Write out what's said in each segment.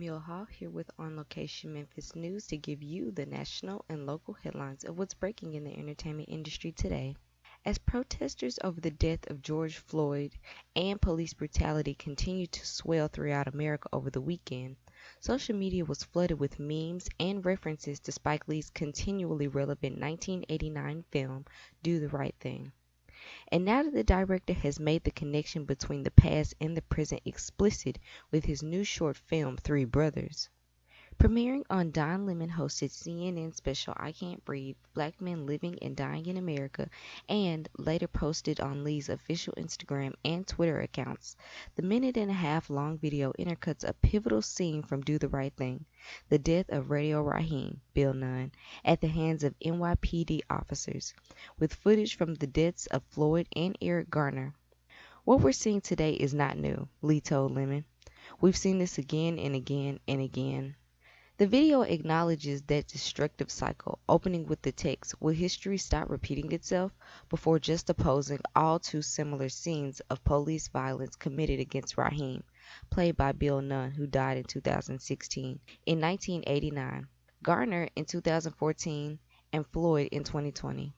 Camille Hall here with On Location Memphis News to give you the national and local headlines of what's breaking in the entertainment industry today. As protesters over the death of George Floyd and police brutality continued to swell throughout America over the weekend, social media was flooded with memes and references to Spike Lee's continually relevant 1989 film, Do the Right Thing. And now that the director has made the connection between the past and the present explicit with his new short film, Three Brothers. Premiering on Don Lemon-hosted CNN special I Can't Breathe, Black Men Living and Dying in America, and later posted on Lee's official Instagram and Twitter accounts, the minute-and-a-half long video intercuts a pivotal scene from Do the Right Thing, the death of Radio Raheem, Bill Nunn, at the hands of NYPD officers, with footage from the deaths of Floyd and Eric Garner. What we're seeing today is not new, Lee told Lemon. We've seen this again and again and again. The video acknowledges that destructive cycle, opening with the text, "Will history stop repeating itself?" before juxtaposing all too similar scenes of police violence committed against Raheem, played by Bill Nunn, who died in 2016, in 1989, Garner in 2014, and Floyd in 2020.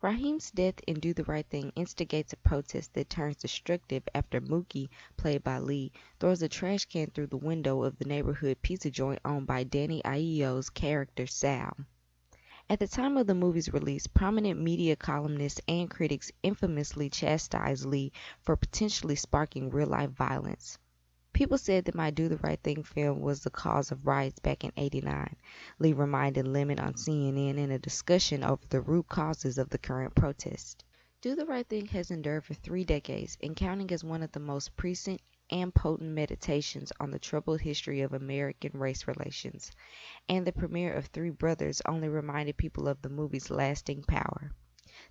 Raheem's death in Do the Right Thing instigates a protest that turns destructive after Mookie, played by Lee, throws a trash can through the window of the neighborhood pizza joint owned by Danny Aiello's character Sal. At the time of the movie's release, prominent media columnists and critics infamously chastised Lee for potentially sparking real-life violence. People said that my Do the Right Thing film was the cause of riots back in '89, Lee reminded Lemon on CNN in a discussion over the root causes of the current protest. Do the Right Thing has endured for 3 decades and counting as one of the most prescient and potent meditations on the troubled history of American race relations, and the premiere of Three Brothers only reminded people of the movie's lasting power.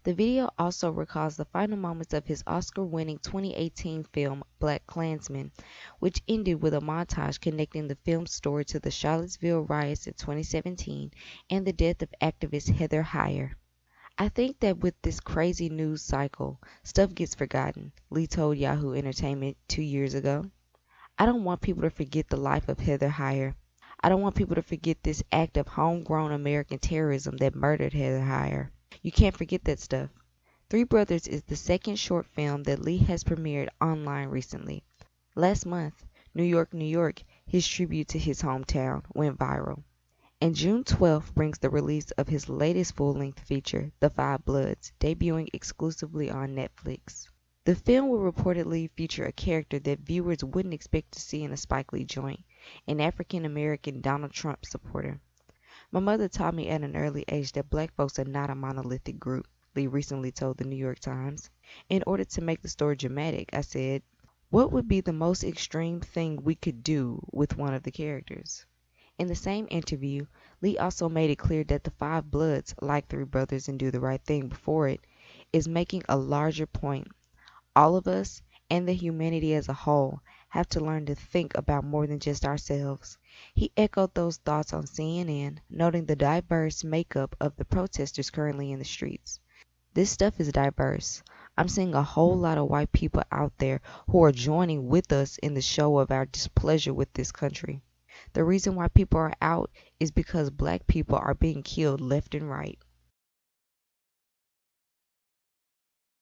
The video also recalls the final moments of his Oscar-winning 2018 film BlacKkKlansman, which ended with a montage connecting the film's story to the Charlottesville riots in 2017 and the death of activist Heather Heyer. "I think that with this crazy news cycle, stuff gets forgotten," Lee told Yahoo Entertainment 2 years ago. "I don't want people to forget the life of Heather Heyer. I don't want people to forget this act of homegrown American terrorism that murdered Heather Heyer. You can't forget that stuff." Three Brothers is the second short film that Lee has premiered online recently. Last month, New York, New York, his tribute to his hometown, went viral. And June 12th brings the release of his latest full-length feature, The Five Bloods, debuting exclusively on Netflix. The film will reportedly feature a character that viewers wouldn't expect to see in a Spike Lee joint, an African-American Donald Trump supporter. "My mother taught me at an early age that black folks are not a monolithic group," Lee recently told the New York Times. "In order to make the story dramatic, I said, what would be the most extreme thing we could do with one of the characters?" In the same interview, Lee also made it clear that The Five Bloods, like Three Brothers and Do the Right Thing before it, is making a larger point. All of us, and the humanity as a whole, have to learn to think about more than just ourselves. He echoed those thoughts on CNN, noting the diverse makeup of the protesters currently in the streets. "This stuff is diverse. I'm seeing a whole lot of white people out there who are joining with us in the show of our displeasure with this country. The reason why people are out is because black people are being killed left and right."